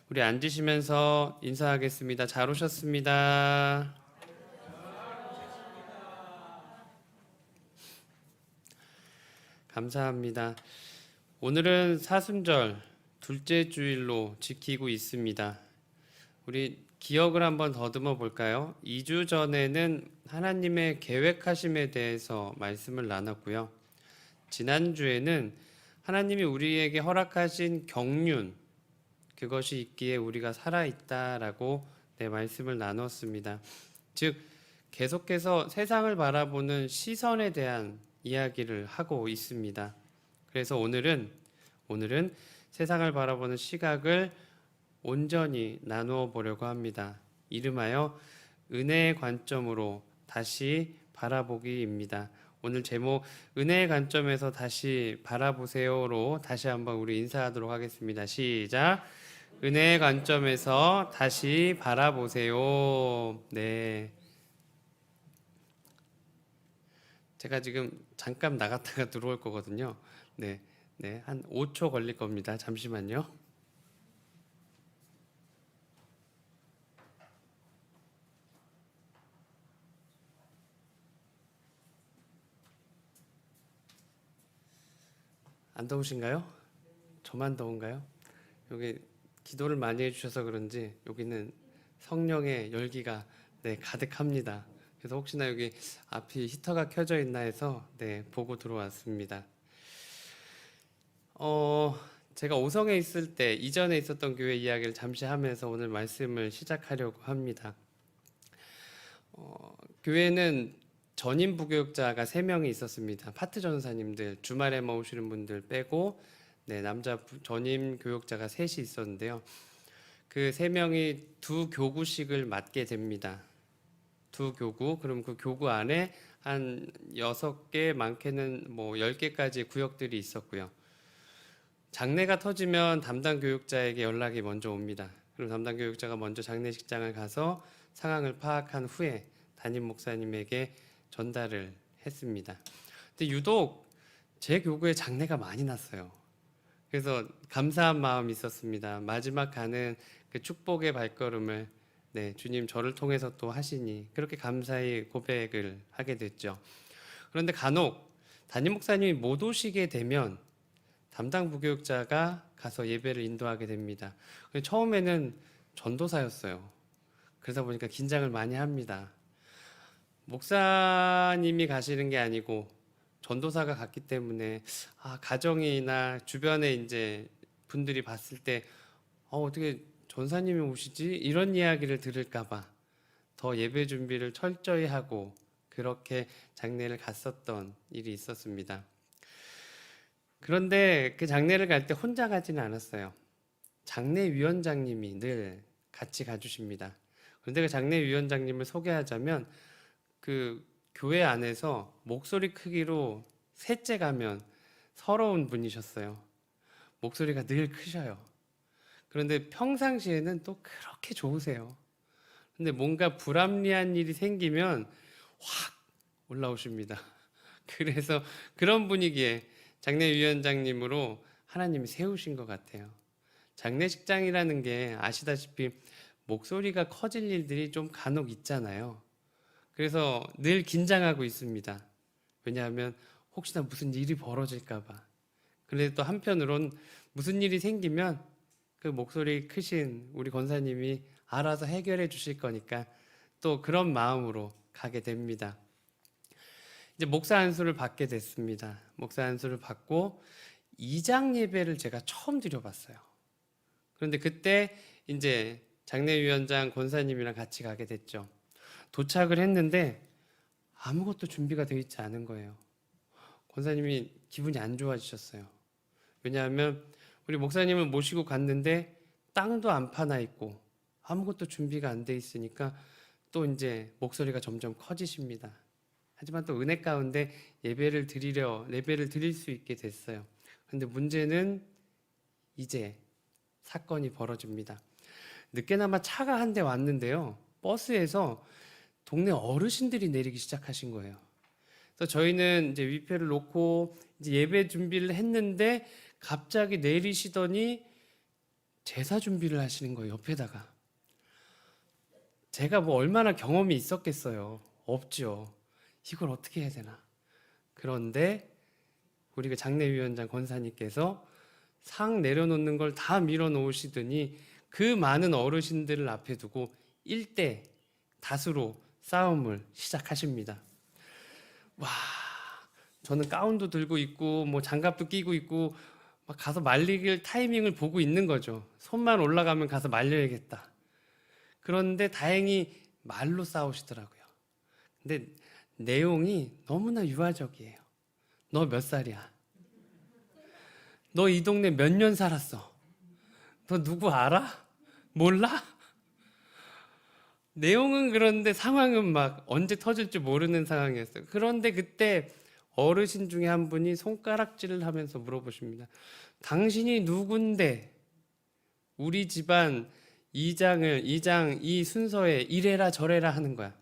우리 앉으시면서 인사하겠습니다. 잘 오셨습니다. 감사합니다. 오늘은 사순절 둘째 주일로 지키고 있습니다. 우리 기억을 한번 더듬어 볼까요? 2주 전에는 하나님의 계획하심에 대해서 말씀을 나눴고요. 지난주에는 하나님이 우리에게 허락하신 경륜, 그것이 있기에 우리가 살아있다라고 말씀을 나눴습니다. 즉 계속해서 세상을 바라보는 시선에 대한 이야기를 하고 있습니다. 그래서 오늘은 세상을 바라보는 시각을 온전히 나누어 보려고 합니다. 이름하여 은혜의 관점으로 다시 바라보기입니다. 오늘 제목 은혜의 관점에서 다시 바라보세요로 다시 한번 우리 인사하도록 하겠습니다. 시작. 은혜의 관점에서 다시 바라보세요. 네. 제가 지금 잠깐 나갔다가 들어올 거거든요. 네. 한 5초 걸릴 겁니다. 잠시만요. 안 더우신가요? 저만 더운가요? 여기 기도를 많이 해주셔서 그런지 여기는 성령의 열기가 가득합니다. 그래서 혹시나 여기 앞이 히터가 켜져 있나 해서 보고 들어왔습니다. 제가 오성에 있을 때 이전에 있었던 교회 이야기를 잠시 하면서 오늘 말씀을 시작하려고 합니다. 교회는 전임 부교육자가 3명이 있었습니다. 파트 전사님들, 주말에만 오시는 분들 빼고 남자 전임 교육자가 3이 있었는데요. 그 3명이 2교구씩을 맡게 됩니다. 2교구, 그럼 그 교구 안에 한 6개, 많게는 10개까지 구역들이 있었고요. 장례가 터지면 담당 교육자에게 연락이 먼저 옵니다. 그럼 담당 교육자가 먼저 장례식장을 가서 상황을 파악한 후에 담임 목사님에게 전달을 했습니다. 근데 유독 제 교구에 장례가 많이 났어요. 그래서 감사한 마음이 있었습니다. 마지막 가는 그 축복의 발걸음을 주님 저를 통해서 또 하시니 그렇게 감사히 고백을 하게 됐죠. 그런데 간혹 담임 목사님이 못 오시게 되면 담당 부교육자가 가서 예배를 인도하게 됩니다. 처음에는 전도사였어요. 그러다 보니까 긴장을 많이 합니다. 목사님이 가시는 게 아니고 전도사가 갔기 때문에 가정이나 주변에 이제 분들이 봤을 때 어떻게 전사님이 오시지? 이런 이야기를 들을까봐 더 예배 준비를 철저히 하고 그렇게 장례를 갔었던 일이 있었습니다. 그런데 그 장례를 갈 때 혼자 가지는 않았어요. 장례위원장님이 늘 같이 가주십니다. 그런데 그 장례위원장님을 소개하자면 그 교회 안에서 목소리 크기로 셋째 가면 서러운 분이셨어요. 목소리가 늘 크셔요. 그런데 평상시에는 또 그렇게 좋으세요. 근데 뭔가 불합리한 일이 생기면 확 올라오십니다. 그래서 그런 분위기에 장례위원장님으로 하나님이 세우신 것 같아요. 장례식장이라는 게 아시다시피 목소리가 커질 일들이 좀 간혹 있잖아요. 그래서 늘 긴장하고 있습니다. 왜냐하면 혹시나 무슨 일이 벌어질까봐. 그런데 또 한편으론 무슨 일이 생기면 그 목소리 크신 우리 권사님이 알아서 해결해 주실 거니까 또 그런 마음으로 가게 됩니다. 이제 목사 안수를 받게 됐습니다. 목사 안수를 받고 2장 예배를 제가 처음 드려봤어요. 그런데 그때 이제 장례위원장 권사님이랑 같이 가게 됐죠. 도착을 했는데 아무것도 준비가 되어 있지 않은 거예요. 권사님이 기분이 안 좋아지셨어요. 왜냐하면 우리 목사님을 모시고 갔는데 땅도 안 파나 있고 아무것도 준비가 안 돼 있으니까 또 이제 목소리가 점점 커지십니다. 하지만 또 은혜 가운데 예배를 드릴 수 있게 됐어요. 그런데 문제는 이제 사건이 벌어집니다. 늦게나마 차가 한 대 왔는데요. 버스에서 동네 어르신들이 내리기 시작하신 거예요. 그래서 저희는 이제 위패를 놓고 이제 예배 준비를 했는데 갑자기 내리시더니 제사 준비를 하시는 거예요, 옆에다가. 제가 뭐 얼마나 경험이 있었겠어요. 없죠. 이걸 어떻게 해야 되나. 그런데 우리 그 장례위원장 권사님께서 상 내려놓는 걸 다 밀어놓으시더니 그 많은 어르신들을 앞에 두고 1대 다수로 싸움을 시작하십니다. 와, 저는 가운도 들고 있고 뭐 장갑도 끼고 있고 막 가서 말릴 타이밍을 보고 있는 거죠. 손만 올라가면 가서 말려야겠다. 그런데 다행히 말로 싸우시더라고요. 근데 내용이 너무나 유아적이에요. 너 몇 살이야? 너 이 동네 몇 년 살았어? 너 누구 알아? 몰라? 내용은 그런데 상황은 막 언제 터질지 모르는 상황이었어요. 그런데 그때 어르신 중에 한 분이 손가락질을 하면서 물어보십니다. 당신이 누군데 우리 집안 이장 이 순서에 이래라 저래라 하는 거야.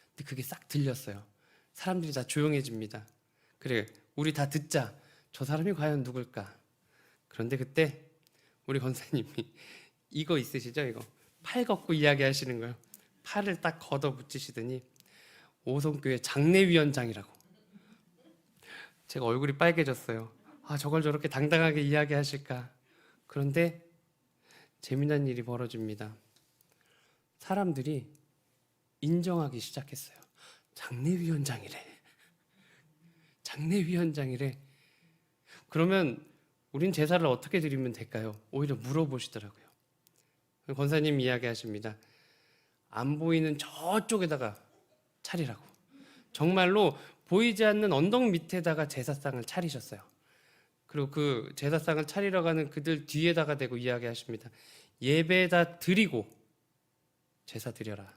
근데 그게 싹 들렸어요. 사람들이 다 조용해집니다. 그래, 우리 다 듣자. 저 사람이 과연 누굴까? 그런데 그때 우리 권사님이 이거 있으시죠? 이거 팔 걷고 이야기하시는 거예요. 팔을 딱 걷어 붙이시더니 오송교회 장례위원장이라고. 제가 얼굴이 빨개졌어요. 아, 저걸 저렇게 당당하게 이야기하실까? 그런데 재미난 일이 벌어집니다. 사람들이 인정하기 시작했어요. 장례위원장이래. 장례위원장이래. 그러면 우린 제사를 어떻게 드리면 될까요? 오히려 물어보시더라고요. 권사님 이야기하십니다. 안 보이는 저쪽에다가 차리라고. 정말로 보이지 않는 언덕 밑에다가 제사상을 차리셨어요. 그리고 그 제사상을 차리러 가는 그들 뒤에다가 대고 이야기하십니다. 예배에다 드리고 제사 드려라.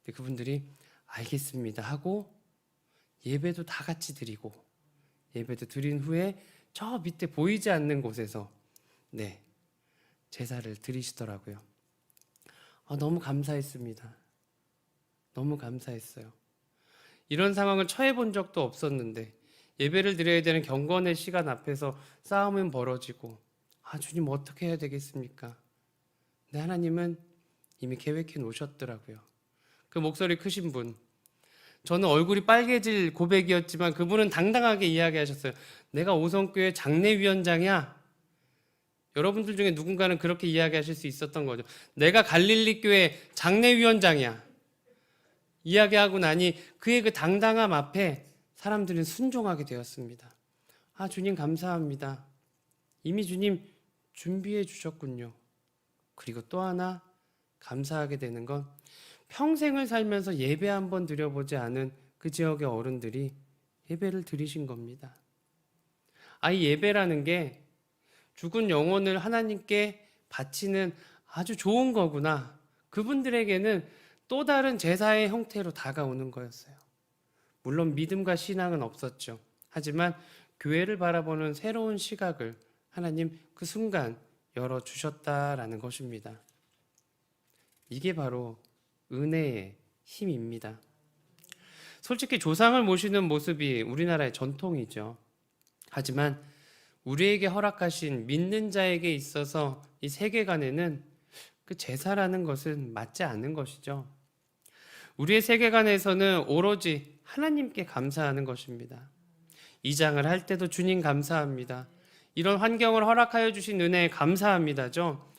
근데 그분들이 알겠습니다 하고 예배도 다 같이 드리고 예배도 드린 후에 저 밑에 보이지 않는 곳에서 제사를 드리시더라고요. 너무 감사했습니다. 너무 감사했어요. 이런 상황을 처해 본 적도 없었는데 예배를 드려야 되는 경건의 시간 앞에서 싸움은 벌어지고 주님 어떻게 해야 되겠습니까? 근데 하나님은 이미 계획해 놓으셨더라고요. 그 목소리 크신 분, 저는 얼굴이 빨개질 고백이었지만 그분은 당당하게 이야기하셨어요. 내가 오성교회 장례위원장이야. 여러분들 중에 누군가는 그렇게 이야기하실 수 있었던 거죠. 내가 갈릴리 교회 장례위원장이야. 이야기하고 나니 그의 그 당당함 앞에 사람들은 순종하게 되었습니다. 주님 감사합니다. 이미 주님 준비해 주셨군요. 그리고 또 하나 감사하게 되는 건 평생을 살면서 예배 한번 드려보지 않은 그 지역의 어른들이 예배를 드리신 겁니다. 이 예배라는 게 죽은 영혼을 하나님께 바치는 아주 좋은 거구나. 그분들에게는 또 다른 제사의 형태로 다가오는 거였어요. 물론 믿음과 신앙은 없었죠. 하지만 교회를 바라보는 새로운 시각을 하나님 그 순간 열어주셨다라는 것입니다. 이게 바로 은혜의 힘입니다. 솔직히 조상을 모시는 모습이 우리나라의 전통이죠. 하지만 우리에게 허락하신 믿는 자에게 있어서 이 세계관에는 그 제사라는 것은 맞지 않는 것이죠. 우리의 세계관에서는 오로지 하나님께 감사하는 것입니다. 이장을 할 때도 주님 감사합니다. 이런 환경을 허락하여 주신 은혜에 감사합니다죠.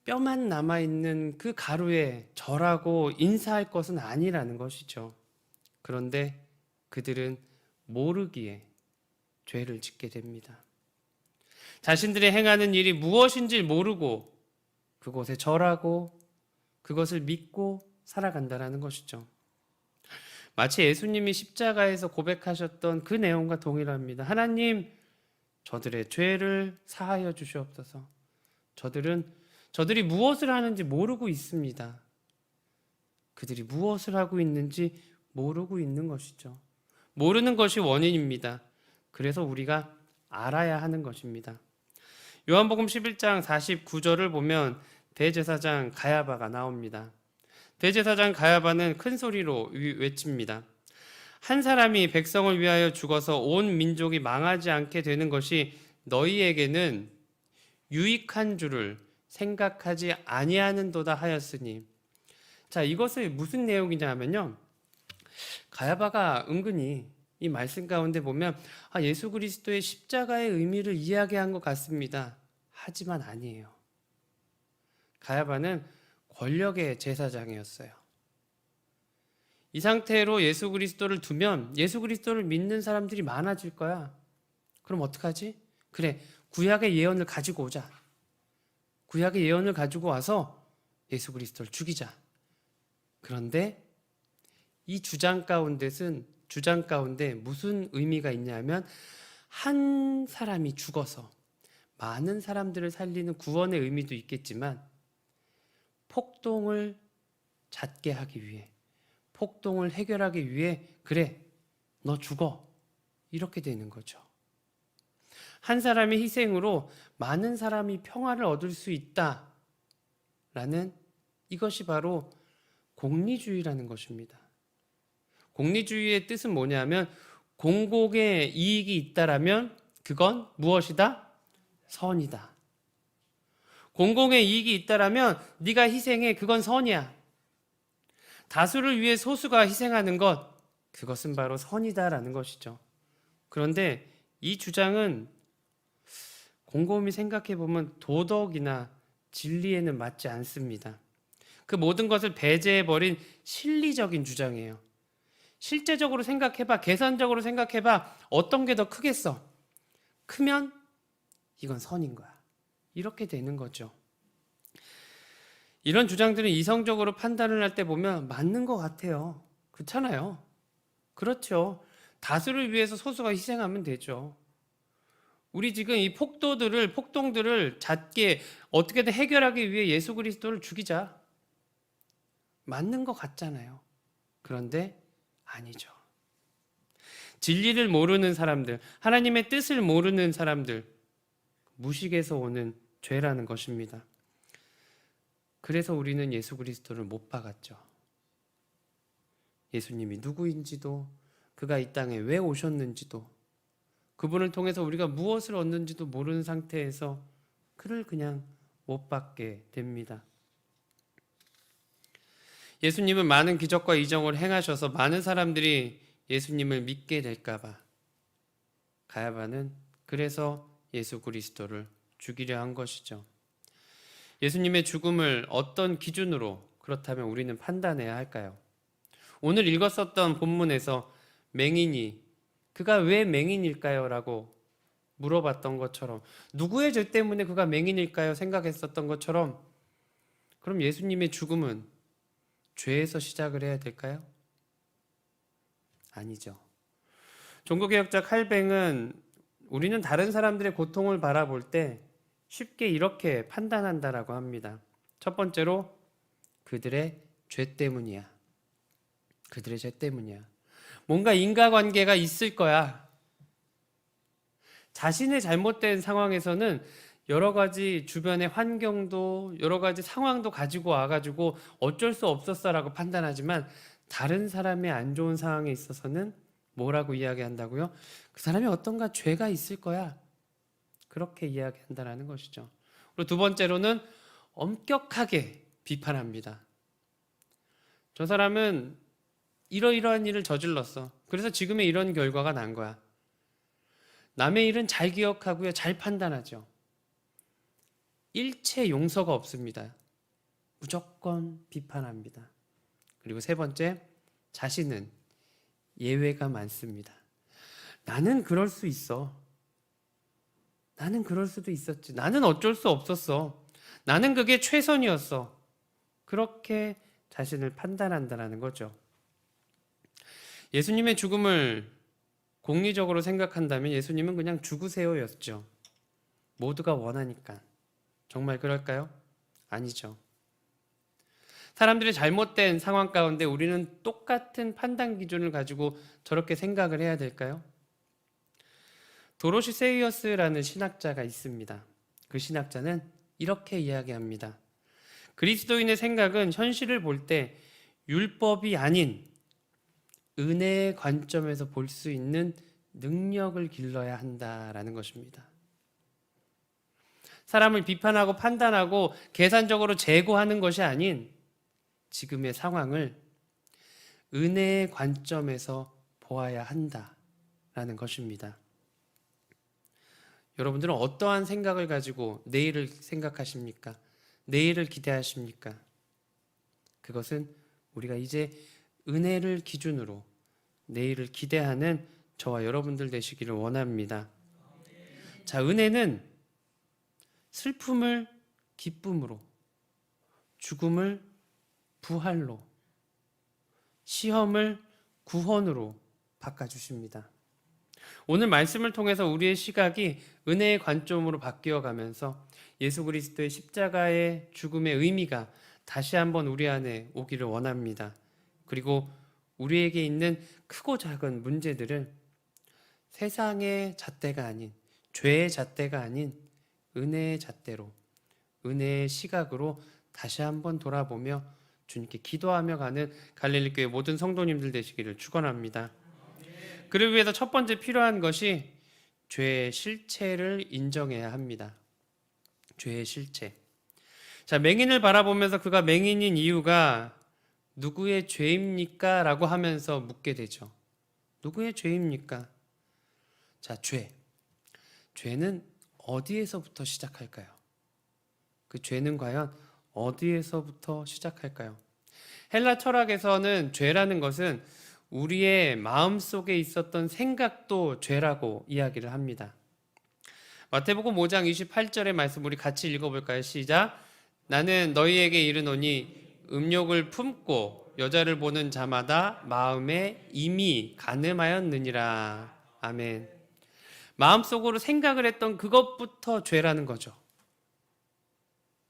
뼈만 남아있는 그 가루에 절하고 인사할 것은 아니라는 것이죠. 그런데 그들은 모르기에 죄를 짓게 됩니다. 자신들이 행하는 일이 무엇인지 모르고 그곳에 절하고 그것을 믿고 살아간다는 것이죠. 마치 예수님이 십자가에서 고백하셨던 그 내용과 동일합니다. 하나님, 저들의 죄를 사하여 주시옵소서. 저들이 무엇을 하는지 모르고 있습니다. 그들이 무엇을 하고 있는지 모르고 있는 것이죠. 모르는 것이 원인입니다. 그래서 우리가 알아야 하는 것입니다. 요한복음 11장 49절을 보면 대제사장 가야바가 나옵니다. 대제사장 가야바는 큰 소리로 외칩니다. 한 사람이 백성을 위하여 죽어서 온 민족이 망하지 않게 되는 것이 너희에게는 유익한 줄을 생각하지 아니하는도다 하였으니. 자, 이것은 무슨 내용이냐 하면요, 가야바가 은근히 이 말씀 가운데 보면 예수 그리스도의 십자가의 의미를 이야기한 것 같습니다. 하지만 아니에요. 가야바는 권력의 제사장이었어요. 이 상태로 예수 그리스도를 두면 예수 그리스도를 믿는 사람들이 많아질 거야. 그럼 어떡하지? 그래, 구약의 예언을 가지고 오자. 구약의 예언을 가지고 와서 예수 그리스도를 죽이자. 그런데 이 주장 가운데 무슨 의미가 있냐면, 한 사람이 죽어서 많은 사람들을 살리는 구원의 의미도 있겠지만, 폭동을 잦게 하기 위해, 폭동을 해결하기 위해, 그래, 너 죽어, 이렇게 되는 거죠. 한 사람의 희생으로 많은 사람이 평화를 얻을 수 있다라는, 이것이 바로 공리주의라는 것입니다. 공리주의의 뜻은 뭐냐면, 공공의 이익이 있다라면 그건 무엇이다? 선이다. 공공의 이익이 있다라면 네가 희생해, 그건 선이야. 다수를 위해 소수가 희생하는 것, 그것은 바로 선이다라는 것이죠. 그런데 이 주장은 곰곰이 생각해 보면 도덕이나 진리에는 맞지 않습니다. 그 모든 것을 배제해버린 실리적인 주장이에요. 실제적으로 생각해봐, 계산적으로 생각해봐, 어떤 게 더 크겠어? 크면 이건 선인 거야. 이렇게 되는 거죠. 이런 주장들은 이성적으로 판단을 할 때 보면 맞는 것 같아요. 그렇잖아요. 그렇죠. 다수를 위해서 소수가 희생하면 되죠. 우리 지금 이 폭동들을 잦게 어떻게든 해결하기 위해 예수 그리스도를 죽이자. 맞는 것 같잖아요. 그런데 아니죠. 진리를 모르는 사람들, 하나님의 뜻을 모르는 사람들, 무식에서 오는 죄라는 것입니다. 그래서 우리는 예수 그리스도를 못 박았죠. 예수님이 누구인지도, 그가 이 땅에 왜 오셨는지도, 그분을 통해서 우리가 무엇을 얻는지도 모르는 상태에서 그를 그냥 못 박게 됩니다. 예수님은 많은 기적과 이적을 행하셔서 많은 사람들이 예수님을 믿게 될까봐 가야바는 그래서 예수 그리스도를 죽이려 한 것이죠. 예수님의 죽음을 어떤 기준으로 그렇다면 우리는 판단해야 할까요? 오늘 읽었었던 본문에서 맹인이 그가 왜 맹인일까요? 라고 물어봤던 것처럼, 누구의 죄 때문에 그가 맹인일까요? 생각했었던 것처럼, 그럼 예수님의 죽음은 죄에서 시작을 해야 될까요? 아니죠. 종교개혁자 칼뱅은 우리는 다른 사람들의 고통을 바라볼 때 쉽게 이렇게 판단한다라고 합니다. 첫 번째로, 그들의 죄 때문이야. 그들의 죄 때문이야. 뭔가 인과관계가 있을 거야. 자신의 잘못된 상황에서는 여러 가지 주변의 환경도 여러 가지 상황도 가지고 와가지고 어쩔 수 없었어라고 판단하지만, 다른 사람의 안 좋은 상황에 있어서는 뭐라고 이야기한다고요? 그 사람이 어떤가 죄가 있을 거야. 그렇게 이야기한다라는 것이죠. 그리고 두 번째로는 엄격하게 비판합니다. 저 사람은 이러이러한 일을 저질렀어. 그래서 지금의 이런 결과가 난 거야. 남의 일은 잘 기억하고요, 잘 판단하죠. 일체 용서가 없습니다. 무조건 비판합니다. 그리고 세 번째, 자신은 예외가 많습니다. 나는 그럴 수 있어. 나는 그럴 수도 있었지. 나는 어쩔 수 없었어. 나는 그게 최선이었어. 그렇게 자신을 판단한다는 거죠. 예수님의 죽음을 공리적으로 생각한다면 예수님은 그냥 죽으세요였죠. 모두가 원하니까. 정말 그럴까요? 아니죠. 사람들이 잘못된 상황 가운데 우리는 똑같은 판단 기준을 가지고 저렇게 생각을 해야 될까요? 도로시 세이어스라는 신학자가 있습니다. 그 신학자는 이렇게 이야기합니다. 그리스도인의 생각은 현실을 볼 때 율법이 아닌 은혜의 관점에서 볼 수 있는 능력을 길러야 한다라는 것입니다. 사람을 비판하고 판단하고 계산적으로 재고하는 것이 아닌 지금의 상황을 은혜의 관점에서 보아야 한다라는 것입니다. 여러분들은 어떠한 생각을 가지고 내일을 생각하십니까? 내일을 기대하십니까? 그것은 우리가 이제 은혜를 기준으로 내일을 기대하는 저와 여러분들 되시기를 원합니다. 자, 은혜는 슬픔을 기쁨으로, 죽음을 부활로, 시험을 구원으로 바꿔주십니다. 오늘 말씀을 통해서 우리의 시각이 은혜의 관점으로 바뀌어 가면서 예수 그리스도의 십자가의 죽음의 의미가 다시 한번 우리 안에 오기를 원합니다. 그리고 우리에게 있는 크고 작은 문제들을 세상의 잣대가 아닌, 죄의 잣대가 아닌 은혜의 잣대로, 은혜의 시각으로 다시 한번 돌아보며 주님께 기도하며 가는 갈릴리 교회 모든 성도님들 되시기를 축원합니다. 그를 위해서 첫 번째 필요한 것이 죄의 실체를 인정해야 합니다. 죄의 실체. 자, 맹인을 바라보면서 그가 맹인인 이유가 누구의 죄입니까? 라고 하면서 묻게 되죠. 누구의 죄입니까? 자, 죄. 죄는 어디에서부터 시작할까요? 그 죄는 과연 어디에서부터 시작할까요? 헬라 철학에서는 죄라는 것은 우리의 마음속에 있었던 생각도 죄라고 이야기를 합니다. 마태복음 5장 28절의 말씀 우리 같이 읽어볼까요? 시작. 나는 너희에게 이르노니 음욕을 품고 여자를 보는 자마다 마음에 이미 간음하였느니라. 아멘. 마음속으로 생각을 했던 그것부터 죄라는 거죠.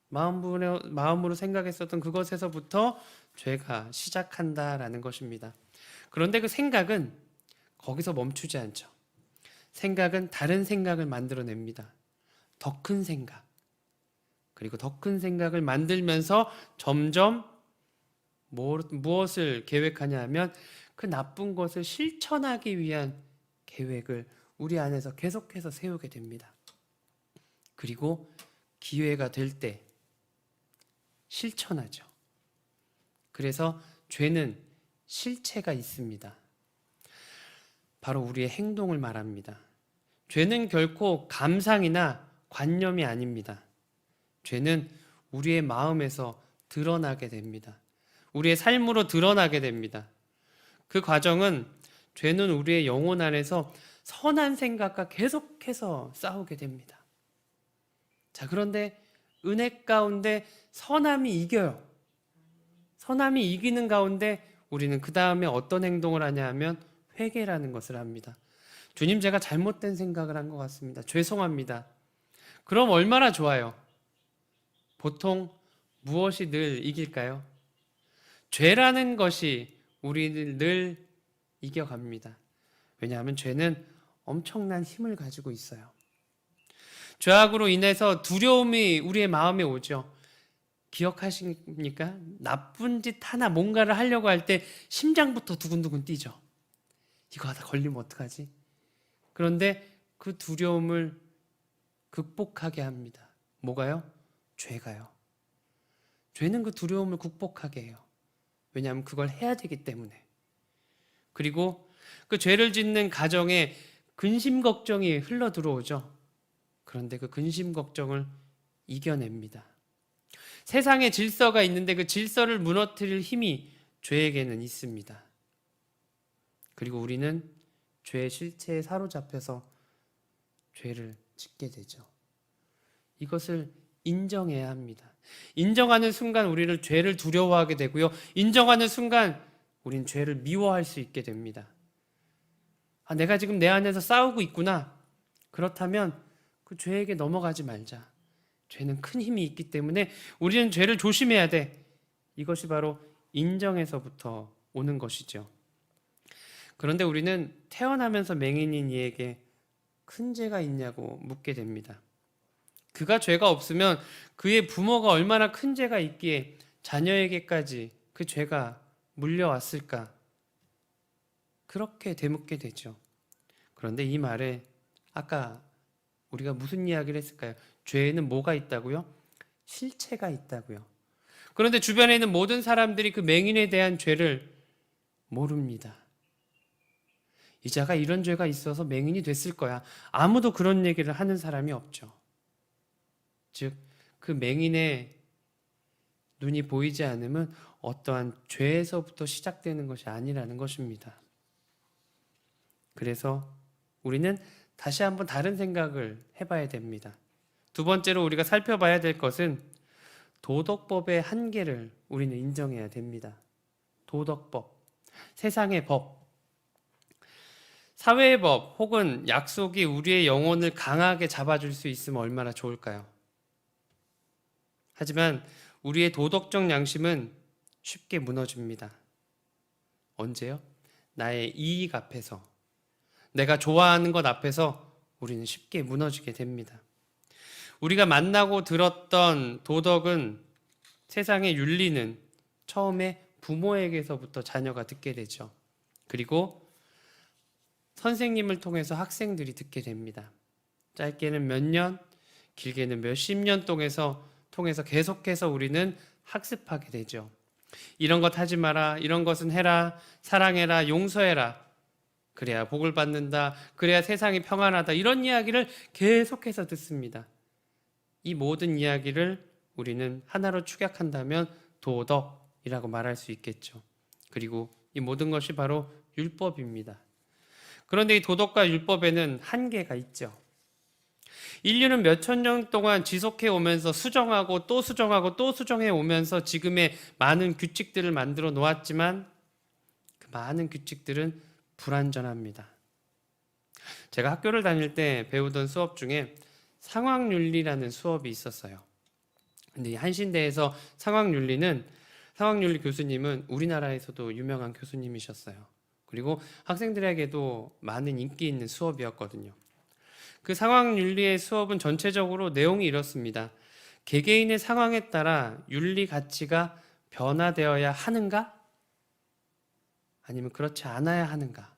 마음으로 생각했었던 그것에서부터 죄가 시작한다라는 것입니다. 그런데 그 생각은 거기서 멈추지 않죠. 생각은 다른 생각을 만들어냅니다. 더 큰 생각. 그리고 더 큰 생각을 만들면서 점점 무엇을 계획하냐 하면 그 나쁜 것을 실천하기 위한 계획을 우리 안에서 계속해서 세우게 됩니다. 그리고 기회가 될 때 실천하죠. 그래서 죄는 실체가 있습니다. 바로 우리의 행동을 말합니다. 죄는 결코 감상이나 관념이 아닙니다. 죄는 우리의 마음에서 드러나게 됩니다. 우리의 삶으로 드러나게 됩니다. 그 과정은 죄는 우리의 영혼 안에서 선한 생각과 계속해서 싸우게 됩니다. 자, 그런데 은혜 가운데 선함이 이겨요. 선함이 이기는 가운데 우리는 그 다음에 어떤 행동을 하냐 하면 회개라는 것을 합니다. 주님, 제가 잘못된 생각을 한 것 같습니다. 죄송합니다. 그럼 얼마나 좋아요? 보통 무엇이 늘 이길까요? 죄라는 것이 우리를 늘 이겨갑니다. 왜냐하면 죄는 엄청난 힘을 가지고 있어요. 죄악으로 인해서 두려움이 우리의 마음에 오죠. 기억하십니까? 나쁜 짓 하나 뭔가를 하려고 할 때 심장부터 두근두근 뛰죠. 이거 하다 걸리면 어떡하지? 그런데 그 두려움을 극복하게 합니다. 뭐가요? 죄가요. 죄는 그 두려움을 극복하게 해요. 왜냐하면 그걸 해야 되기 때문에. 그리고 그 죄를 짓는 가정에 근심 걱정이 흘러 들어오죠. 그런데 그 근심 걱정을 이겨냅니다. 세상에 질서가 있는데 그 질서를 무너뜨릴 힘이 죄에게는 있습니다. 그리고 우리는 죄의 실체에 사로잡혀서 죄를 짓게 되죠. 이것을 인정해야 합니다. 인정하는 순간 우리를 죄를 두려워하게 되고요. 인정하는 순간 우린 죄를 미워할 수 있게 됩니다. 아, 내가 지금 내 안에서 싸우고 있구나. 그렇다면 그 죄에게 넘어가지 말자. 죄는 큰 힘이 있기 때문에 우리는 죄를 조심해야 돼. 이것이 바로 인정에서부터 오는 것이죠. 그런데 우리는 태어나면서 맹인인 이에게 큰 죄가 있냐고 묻게 됩니다. 그가 죄가 없으면 그의 부모가 얼마나 큰 죄가 있기에 자녀에게까지 그 죄가 물려왔을까? 그렇게 되묻게 되죠. 그런데 이 말에 아까 우리가 무슨 이야기를 했을까요? 죄에는 뭐가 있다고요? 실체가 있다고요. 그런데 주변에 있는 모든 사람들이 그 맹인에 대한 죄를 모릅니다. 이 자가 이런 죄가 있어서 맹인이 됐을 거야. 아무도 그런 얘기를 하는 사람이 없죠. 즉, 그 맹인의 눈이 보이지 않으면 어떠한 죄에서부터 시작되는 것이 아니라는 것입니다. 그래서 우리는 다시 한번 다른 생각을 해봐야 됩니다. 두 번째로 우리가 살펴봐야 될 것은 도덕법의 한계를 우리는 인정해야 됩니다. 도덕법, 세상의 법, 사회의 법 혹은 약속이 우리의 영혼을 강하게 잡아줄 수 있으면 얼마나 좋을까요? 하지만 우리의 도덕적 양심은 쉽게 무너집니다. 언제요? 나의 이익 앞에서, 내가 좋아하는 것 앞에서 우리는 쉽게 무너지게 됩니다. 우리가 만나고 들었던 도덕은, 세상의 윤리는 처음에 부모에게서부터 자녀가 듣게 되죠. 그리고 선생님을 통해서 학생들이 듣게 됩니다. 짧게는 몇 년, 길게는 몇십 년 통해서 계속해서 우리는 학습하게 되죠. 이런 것 하지 마라, 이런 것은 해라, 사랑해라, 용서해라. 그래야 복을 받는다, 그래야 세상이 평안하다, 이런 이야기를 계속해서 듣습니다. 이 모든 이야기를 우리는 하나로 축약한다면 도덕이라고 말할 수 있겠죠. 그리고 이 모든 것이 바로 율법입니다. 그런데 이 도덕과 율법에는 한계가 있죠. 인류는 몇천 년 동안 지속해 오면서 수정하고 또 수정하고 또 수정해 오면서 지금의 많은 규칙들을 만들어 놓았지만 그 많은 규칙들은 불완전합니다. 제가 학교를 다닐 때 배우던 수업 중에 상황윤리라는 수업이 있었어요. 근데 이 한신대에서 상황윤리 교수님은 우리나라에서도 유명한 교수님이셨어요. 그리고 학생들에게도 많은 인기 있는 수업이었거든요. 그 상황윤리의 수업은 전체적으로 내용이 이렇습니다. 개개인의 상황에 따라 윤리 가치가 변화되어야 하는가? 아니면 그렇지 않아야 하는가?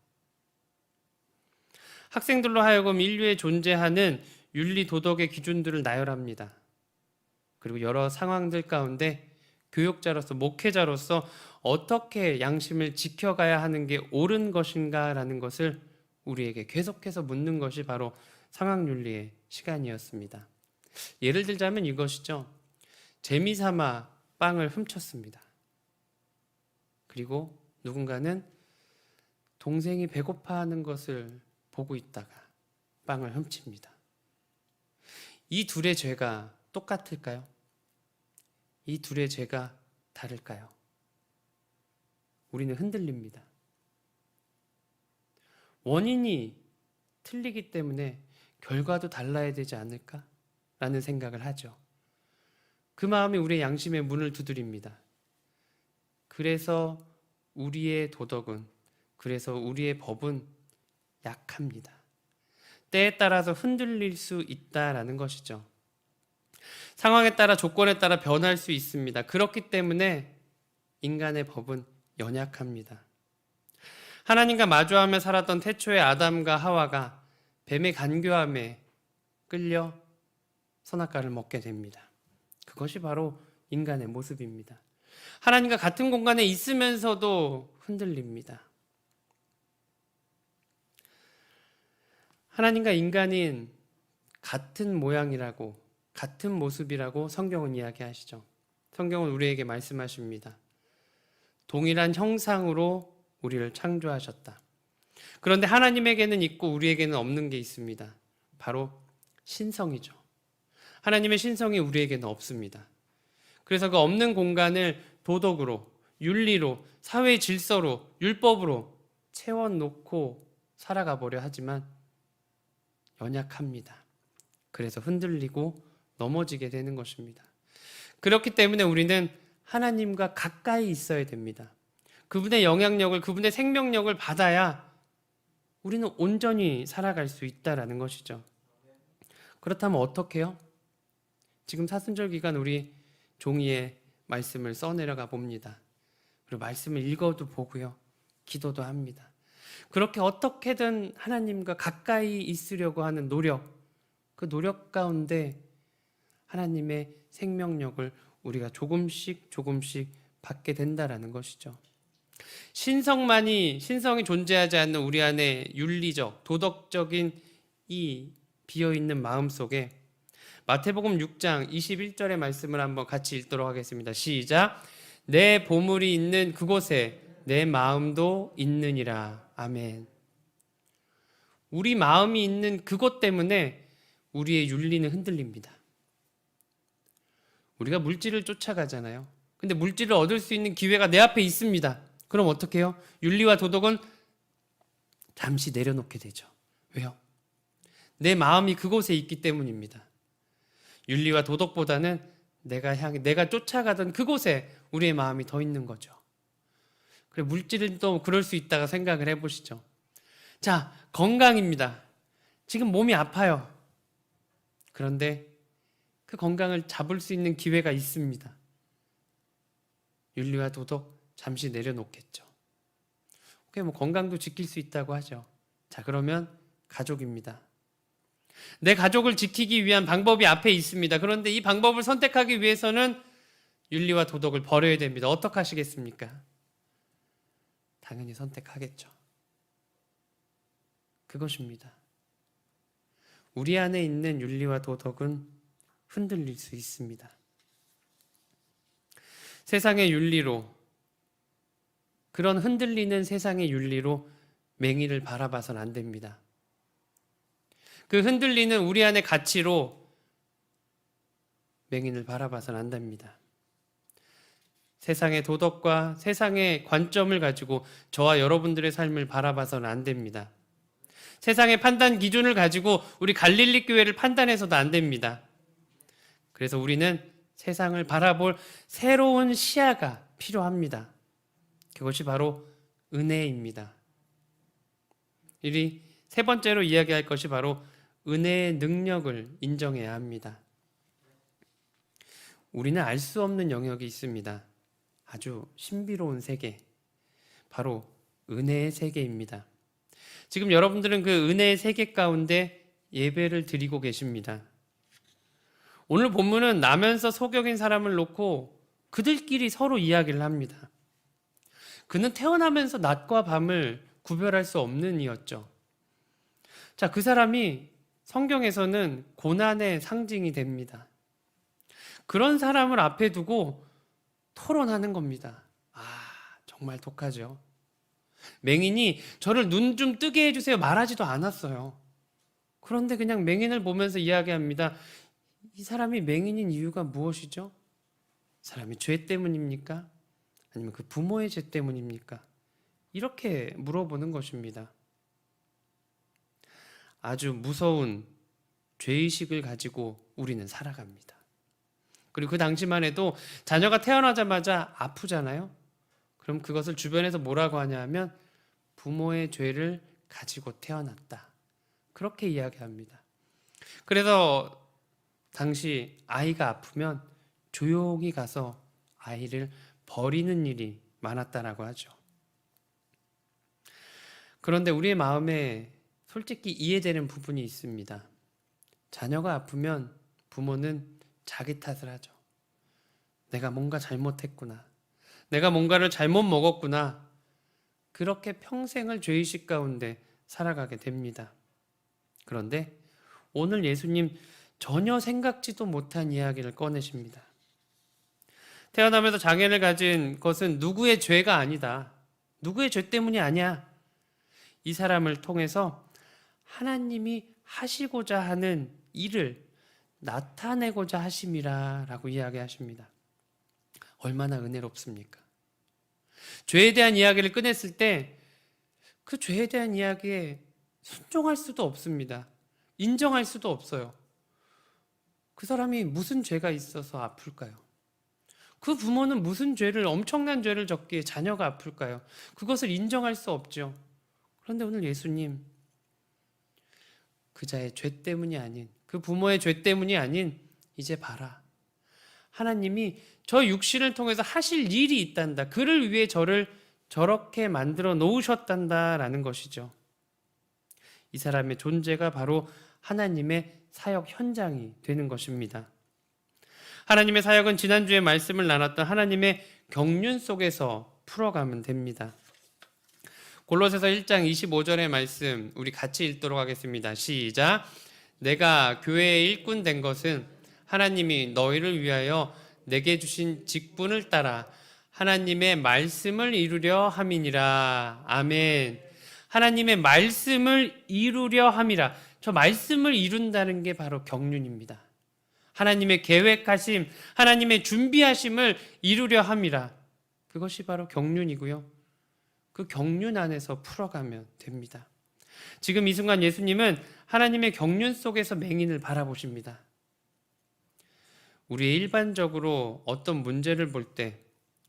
학생들로 하여금 인류에 존재하는 윤리 도덕의 기준들을 나열합니다. 그리고 여러 상황들 가운데 교육자로서, 목회자로서 어떻게 양심을 지켜가야 하는 게 옳은 것인가라는 것을 우리에게 계속해서 묻는 것이 바로 상황윤리의 시간이었습니다. 예를 들자면 이것이죠. 재미삼아 빵을 훔쳤습니다. 그리고 누군가는 동생이 배고파하는 것을 보고 있다가 빵을 훔칩니다. 이 둘의 죄가 똑같을까요? 이 둘의 죄가 다를까요? 우리는 흔들립니다. 원인이 틀리기 때문에 결과도 달라야 되지 않을까? 라는 생각을 하죠. 그 마음이 우리의 양심의 문을 두드립니다. 그래서 우리의 도덕은, 그래서 우리의 법은 약합니다. 때에 따라서 흔들릴 수 있다라는 것이죠. 상황에 따라, 조건에 따라 변할 수 있습니다. 그렇기 때문에 인간의 법은 연약합니다. 하나님과 마주하며 살았던 태초의 아담과 하와가 뱀의 간교함에 끌려 선악과를 먹게 됩니다. 그것이 바로 인간의 모습입니다. 하나님과 같은 공간에 있으면서도 흔들립니다. 하나님과 인간인 같은 모양이라고, 같은 모습이라고 성경은 이야기하시죠. 성경은 우리에게 말씀하십니다. 동일한 형상으로 우리를 창조하셨다. 그런데 하나님에게는 있고 우리에게는 없는 게 있습니다. 바로 신성이죠. 하나님의 신성이 우리에게는 없습니다. 그래서 그 없는 공간을 도덕으로, 윤리로, 사회의 질서로, 율법으로 채워놓고 살아가 보려 하지만 연약합니다. 그래서 흔들리고 넘어지게 되는 것입니다. 그렇기 때문에 우리는 하나님과 가까이 있어야 됩니다. 그분의 영향력을, 그분의 생명력을 받아야 우리는 온전히 살아갈 수 있다라는 것이죠. 그렇다면 어떻게 해요? 지금 사순절 기간 우리 종이에 말씀을 써내려가 봅니다. 그리고 말씀을 읽어도 보고요. 기도도 합니다. 그렇게 어떻게든 하나님과 가까이 있으려고 하는 노력, 그 노력 가운데 하나님의 생명력을 우리가 조금씩 받게 된다라는 것이죠. 신성이 존재하지 않는 우리 안에 윤리적, 도덕적인 이 비어있는 마음 속에 마태복음 6장 21절의 말씀을 한번 같이 읽도록 하겠습니다. 시작. 내 보물이 있는 그곳에 내 마음도 있느니라. 아멘. 우리 마음이 있는 그곳 때문에 우리의 윤리는 흔들립니다. 우리가 물질을 쫓아가잖아요. 근데 물질을 얻을 수 있는 기회가 내 앞에 있습니다. 그럼 어떻게 해요? 윤리와 도덕은 잠시 내려놓게 되죠. 왜요? 내 마음이 그곳에 있기 때문입니다. 윤리와 도덕보다는 내가 쫓아가던 그곳에 우리의 마음이 더 있는 거죠. 그래, 물질은 또 그럴 수 있다가 생각을 해보시죠. 자, 건강입니다. 지금 몸이 아파요. 그런데 그 건강을 잡을 수 있는 기회가 있습니다. 윤리와 도덕 잠시 내려놓겠죠. 건강도 지킬 수 있다고 하죠. 자, 그러면 가족입니다. 내 가족을 지키기 위한 방법이 앞에 있습니다. 그런데 이 방법을 선택하기 위해서는 윤리와 도덕을 버려야 됩니다. 어떻게 하시겠습니까? 당연히 선택하겠죠. 그것입니다. 우리 안에 있는 윤리와 도덕은 흔들릴 수 있습니다. 세상의 윤리로, 그런 흔들리는 세상의 윤리로 맹인을 바라봐서는 안 됩니다. 그 흔들리는 우리 안의 가치로 맹인을 바라봐서는 안 됩니다. 세상의 도덕과 세상의 관점을 가지고 저와 여러분들의 삶을 바라봐서는 안 됩니다. 세상의 판단 기준을 가지고 우리 갈릴리 교회를 판단해서도 안 됩니다. 그래서 우리는 세상을 바라볼 새로운 시야가 필요합니다. 그것이 바로 은혜입니다. 이 세 번째로 이야기할 것이 바로 은혜의 능력을 인정해야 합니다. 우리는 알 수 없는 영역이 있습니다. 아주 신비로운 세계, 바로 은혜의 세계입니다. 지금 여러분들은 그 은혜의 세계 가운데 예배를 드리고 계십니다. 오늘 본문은 나면서 소경인 사람을 놓고 그들끼리 서로 이야기를 합니다. 그는 태어나면서 낮과 밤을 구별할 수 없는 이였죠. 자, 그 사람이 성경에서는 고난의 상징이 됩니다. 그런 사람을 앞에 두고 토론하는 겁니다. 정말 독하죠. 맹인이 저를 눈 좀 뜨게 해주세요 말하지도 않았어요. 그런데 그냥 맹인을 보면서 이야기합니다. 이 사람이 맹인인 이유가 무엇이죠? 사람이 죄 때문입니까? 아니면 그 부모의 죄 때문입니까? 이렇게 물어보는 것입니다. 아주 무서운 죄의식을 가지고 우리는 살아갑니다. 그리고 그 당시만 해도 자녀가 태어나자마자 아프잖아요. 그럼 그것을 주변에서 뭐라고 하냐 하면 부모의 죄를 가지고 태어났다. 그렇게 이야기합니다. 그래서 당시 아이가 아프면 조용히 가서 아이를 버리는 일이 많았다라고 하죠. 그런데 우리의 마음에 솔직히 이해되는 부분이 있습니다. 자녀가 아프면 부모는 자기 탓을 하죠. 내가 뭔가 잘못했구나. 내가 뭔가를 잘못 먹었구나. 그렇게 평생을 죄의식 가운데 살아가게 됩니다. 그런데 오늘 예수님 전혀 생각지도 못한 이야기를 꺼내십니다. 태어나면서 장애를 가진 것은 누구의 죄가 아니다. 누구의 죄 때문이 아니야. 이 사람을 통해서 하나님이 하시고자 하는 일을 나타내고자 하심이라 라고 이야기하십니다. 얼마나 은혜롭습니까? 죄에 대한 이야기를 꺼냈을 때 그 죄에 대한 이야기에 순종할 수도 없습니다. 인정할 수도 없어요. 그 사람이 무슨 죄가 있어서 아플까요? 그 부모는 무슨 엄청난 죄를 졌기에 자녀가 아플까요? 그것을 인정할 수 없죠. 그런데 오늘 예수님, 그자의 죄 때문이 아닌, 그 부모의 죄 때문이 아닌, 이제 봐라. 하나님이 저 육신을 통해서 하실 일이 있단다. 그를 위해 저를 저렇게 만들어 놓으셨단다라는 것이죠. 이 사람의 존재가 바로 하나님의 사역 현장이 되는 것입니다. 하나님의 사역은 지난주에 말씀을 나눴던 하나님의 경륜 속에서 풀어가면 됩니다. 골로새서 1장 25절의 말씀 우리 같이 읽도록 하겠습니다. 시작. 내가 교회의 일꾼 된 것은 하나님이 너희를 위하여 내게 주신 직분을 따라 하나님의 말씀을 이루려 함이니라. 아멘. 하나님의 말씀을 이루려 함이라. 저 말씀을 이룬다는 게 바로 경륜입니다. 하나님의 계획하심, 하나님의 준비하심을 이루려 함이라. 그것이 바로 경륜이고요. 그 경륜 안에서 풀어가면 됩니다. 지금 이 순간 예수님은 하나님의 경륜 속에서 맹인을 바라보십니다. 우리 일반적으로 어떤 문제를 볼 때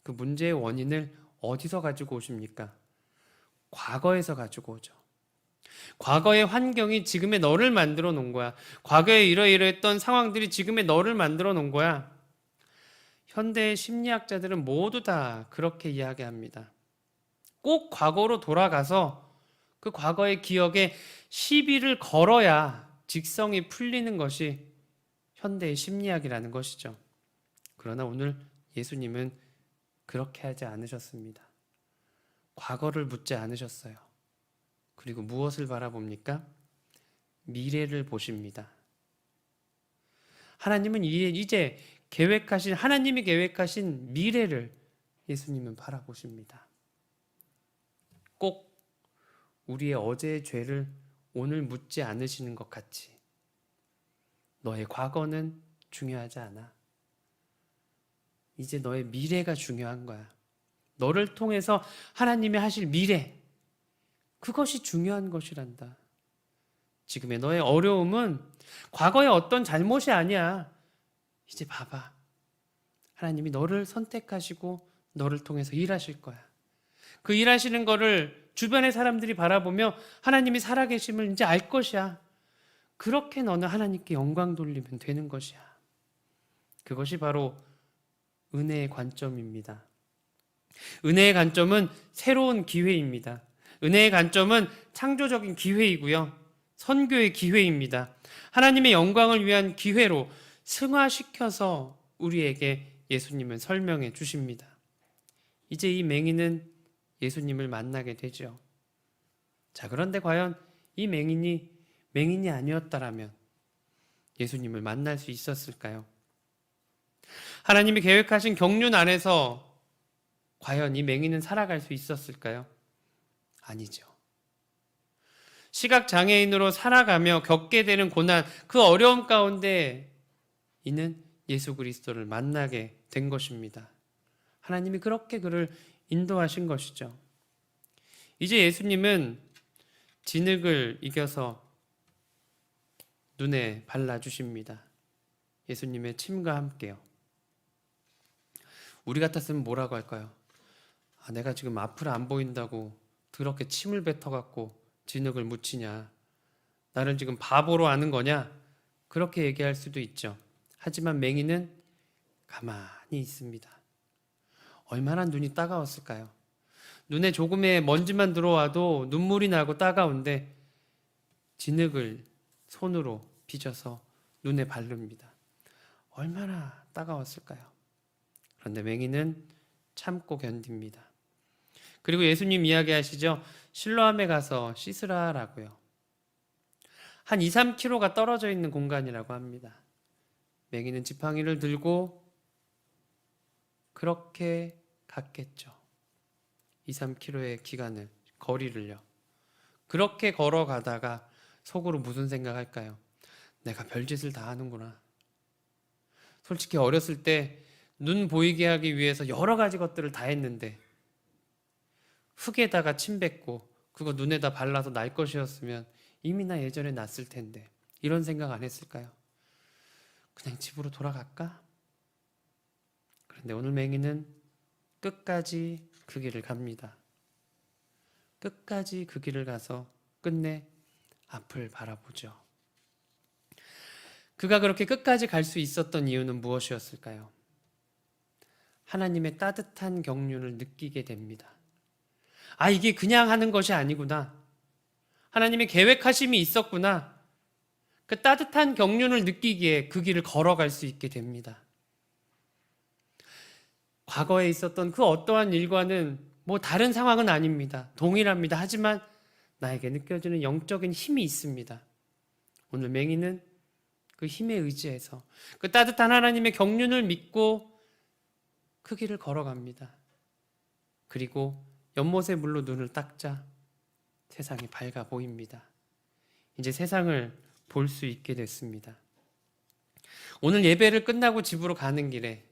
그 문제의 원인을 어디서 가지고 오십니까? 과거에서 가지고 오죠. 과거의 환경이 지금의 너를 만들어 놓은 거야. 과거에 이러이러했던 상황들이 지금의 너를 만들어 놓은 거야. 현대의 심리학자들은 모두 다 그렇게 이야기합니다. 꼭 과거로 돌아가서 그 과거의 기억에 시비를 걸어야 직성이 풀리는 것이 현대의 심리학이라는 것이죠. 그러나 오늘 예수님은 그렇게 하지 않으셨습니다. 과거를 묻지 않으셨어요. 그리고 무엇을 바라봅니까? 미래를 보십니다. 하나님은 이제 하나님이 계획하신 미래를 예수님은 바라보십니다. 꼭 우리의 어제의 죄를 오늘 묻지 않으시는 것 같이 너의 과거는 중요하지 않아. 이제 너의 미래가 중요한 거야. 너를 통해서 하나님이 하실 미래, 그것이 중요한 것이란다. 지금의 너의 어려움은 과거의 어떤 잘못이 아니야. 이제 봐봐. 하나님이 너를 선택하시고 너를 통해서 일하실 거야. 그 일하시는 거를 주변의 사람들이 바라보며 하나님이 살아계심을 이제 알 것이야. 그렇게 너는 하나님께 영광 돌리면 되는 것이야. 그것이 바로 은혜의 관점입니다. 은혜의 관점은 새로운 기회입니다. 은혜의 관점은 창조적인 기회이고요. 선교의 기회입니다. 하나님의 영광을 위한 기회로 승화시켜서 우리에게 예수님은 설명해 주십니다. 이제 이 맹인은 예수님을 만나게 되죠. 자, 그런데 과연 이 맹인이 아니었다라면 예수님을 만날 수 있었을까요? 하나님이 계획하신 경륜 안에서 과연 이 맹인은 살아갈 수 있었을까요? 아니죠. 시각장애인으로 살아가며 겪게 되는 고난, 그 어려움 가운데 이는 예수 그리스도를 만나게 된 것입니다. 하나님이 그렇게 그를 인도하신 것이죠. 이제 예수님은 진흙을 이겨서 눈에 발라주십니다. 예수님의 침과 함께요. 우리 같았으면 뭐라고 할까요? 내가 지금 앞을 안 보인다고 더럽게 침을 뱉어갖고 진흙을 묻히냐? 나를 지금 바보로 아는 거냐? 그렇게 얘기할 수도 있죠. 하지만 맹인은 가만히 있습니다. 얼마나 눈이 따가웠을까요? 눈에 조금의 먼지만 들어와도 눈물이 나고 따가운데 진흙을 손으로 빚어서 눈에 바릅니다. 얼마나 따가웠을까요? 그런데 맹인은 참고 견딥니다. 그리고 예수님 이야기하시죠. 실로암에 가서 씻으라라고요. 한 2, 3km가 떨어져 있는 공간이라고 합니다. 맹인은 지팡이를 들고 그렇게 갔겠죠. 2, 3km의 거리를요. 그렇게 걸어가다가 속으로 무슨 생각할까요? 내가 별짓을 다 하는구나. 솔직히 어렸을 때 눈 보이게 하기 위해서 여러 가지 것들을 다 했는데 흙에다가 침 뱉고 그거 눈에다 발라서 날 것이었으면 이미 나 예전에 났을 텐데 이런 생각 안 했을까요? 그냥 집으로 돌아갈까? 그런데 오늘 맹인은 끝까지 그 길을 갑니다. 끝까지 그 길을 가서 끝내 앞을 바라보죠. 그가 그렇게 끝까지 갈 수 있었던 이유는 무엇이었을까요? 하나님의 따뜻한 경륜을 느끼게 됩니다. 이게 그냥 하는 것이 아니구나. 하나님의 계획하심이 있었구나. 그 따뜻한 경륜을 느끼기에 그 길을 걸어갈 수 있게 됩니다. 과거에 있었던 그 어떠한 일과는 뭐 다른 상황은 아닙니다. 동일합니다. 하지만 나에게 느껴지는 영적인 힘이 있습니다. 오늘 맹인은 그 힘에 의지해서 그 따뜻한 하나님의 경륜을 믿고 그 길을 걸어갑니다. 그리고 연못의 물로 눈을 닦자 세상이 밝아 보입니다. 이제 세상을 볼 수 있게 됐습니다. 오늘 예배를 끝나고 집으로 가는 길에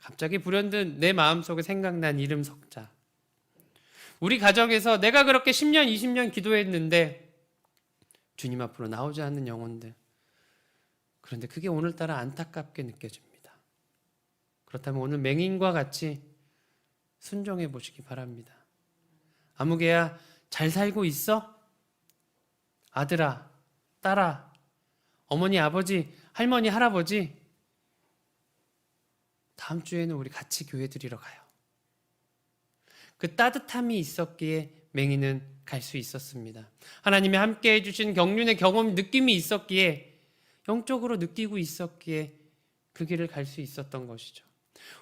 갑자기 불현듯 내 마음속에 생각난 이름 석자. 우리 가정에서 내가 그렇게 10년, 20년 기도했는데 주님 앞으로 나오지 않는 영혼들. 그런데 그게 오늘따라 안타깝게 느껴집니다. 그렇다면 오늘 맹인과 같이 순종해 보시기 바랍니다. 아무개야, 잘 살고 있어? 아들아, 딸아, 어머니, 아버지, 할머니, 할아버지, 다음 주에는 우리 같이 교회 드리러 가요. 그 따뜻함이 있었기에 맹인은 갈 수 있었습니다. 하나님이 함께 해주신 경륜의 경험, 느낌이 있었기에, 영적으로 느끼고 있었기에 그 길을 갈 수 있었던 것이죠.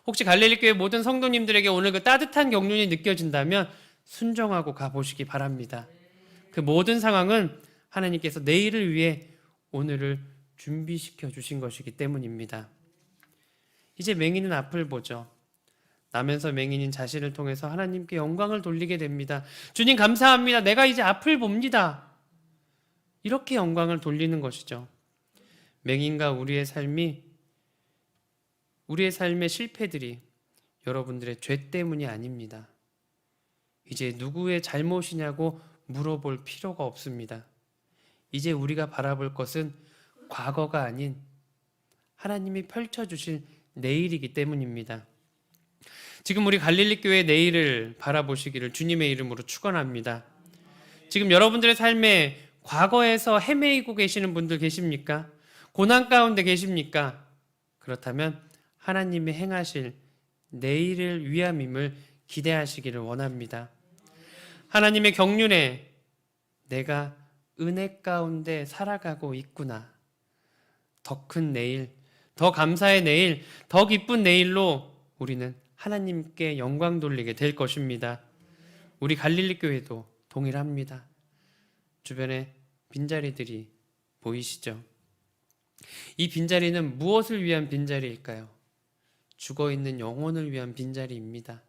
혹시 갈릴리 교회 모든 성도님들에게 오늘 그 따뜻한 경륜이 느껴진다면 순종하고 가보시기 바랍니다. 그 모든 상황은 하나님께서 내일을 위해 오늘을 준비시켜 주신 것이기 때문입니다. 이제 맹인은 앞을 보죠. 나면서 맹인인 자신을 통해서 하나님께 영광을 돌리게 됩니다. 주님 감사합니다. 내가 이제 앞을 봅니다. 이렇게 영광을 돌리는 것이죠. 맹인과 우리의 삶의 실패들이 여러분들의 죄 때문이 아닙니다. 이제 누구의 잘못이냐고 물어볼 필요가 없습니다. 이제 우리가 바라볼 것은 과거가 아닌 하나님이 펼쳐주실 내일이기 때문입니다. 지금 우리 갈릴리 교회 내일을 바라보시기를 주님의 이름으로 축원합니다. 지금 여러분들의 삶에 과거에서 헤매이고 계시는 분들 계십니까? 고난 가운데 계십니까? 그렇다면 하나님이 행하실 내일을 위함임을 기대하시기를 원합니다. 하나님의 경륜에 내가 은혜 가운데 살아가고 있구나. 더 큰 내일, 더 감사의 내일, 더 기쁜 내일로 우리는 하나님께 영광 돌리게 될 것입니다. 우리 갈릴리 교회도 동일합니다. 주변에 빈자리들이 보이시죠? 이 빈자리는 무엇을 위한 빈자리일까요? 죽어있는 영혼을 위한 빈자리입니다.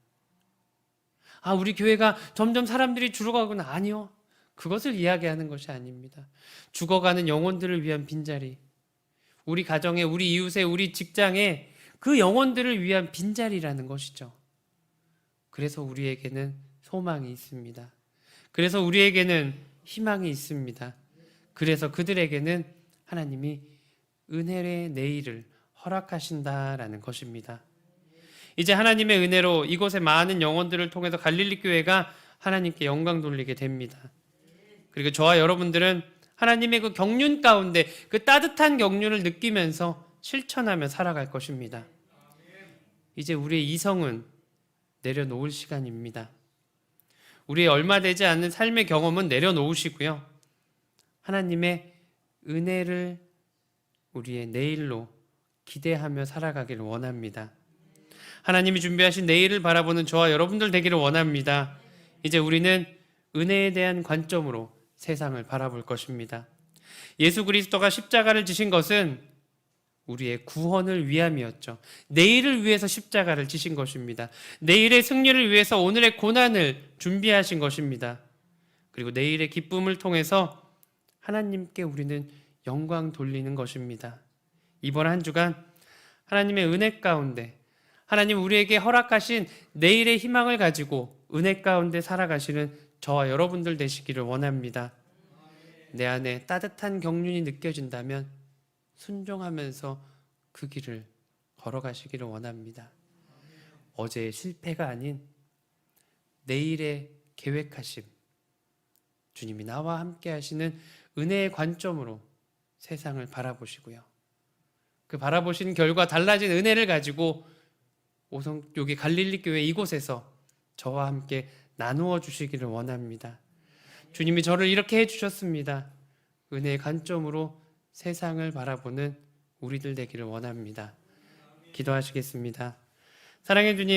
우리 교회가 점점 사람들이 줄어가구나. 아니요. 그것을 이야기하는 것이 아닙니다. 죽어가는 영혼들을 위한 빈자리. 우리 가정에, 우리 이웃에, 우리 직장에 그 영혼들을 위한 빈자리라는 것이죠. 그래서 우리에게는 소망이 있습니다. 그래서 우리에게는 희망이 있습니다. 그래서 그들에게는 하나님이 은혜의 내일을 허락하신다라는 것입니다. 이제 하나님의 은혜로 이곳의 많은 영혼들을 통해서 갈릴리 교회가 하나님께 영광 돌리게 됩니다. 그리고 저와 여러분들은 하나님의 그 경륜 가운데 그 따뜻한 경륜을 느끼면서 실천하며 살아갈 것입니다. 이제 우리의 이성은 내려놓을 시간입니다. 우리의 얼마 되지 않는 삶의 경험은 내려놓으시고요. 하나님의 은혜를 우리의 내일로 기대하며 살아가기를 원합니다. 하나님이 준비하신 내일을 바라보는 저와 여러분들 되기를 원합니다. 이제 우리는 은혜에 대한 관점으로 세상을 바라볼 것입니다. 예수 그리스도가 십자가를 지신 것은 우리의 구원을 위함이었죠. 내일을 위해서 십자가를 지신 것입니다. 내일의 승리를 위해서 오늘의 고난을 준비하신 것입니다. 그리고 내일의 기쁨을 통해서 하나님께 우리는 영광 돌리는 것입니다. 이번 한 주간 하나님의 은혜 가운데 하나님 우리에게 허락하신 내일의 희망을 가지고 은혜 가운데 살아가시는 저와 여러분들 되시기를 원합니다. 내 안에 따뜻한 경륜이 느껴진다면 순종하면서 그 길을 걸어가시기를 원합니다. 어제의 실패가 아닌 내일의 계획하심, 주님이 나와 함께 하시는 은혜의 관점으로 세상을 바라보시고요. 그 바라보시는 결과 달라진 은혜를 가지고 여기 갈릴리 교회 이곳에서 저와 함께 나누어 주시기를 원합니다. 주님이 저를 이렇게 해주셨습니다. 은혜의 관점으로 세상을 바라보는 우리들 되기를 원합니다. 기도하시겠습니다. 사랑해 주님.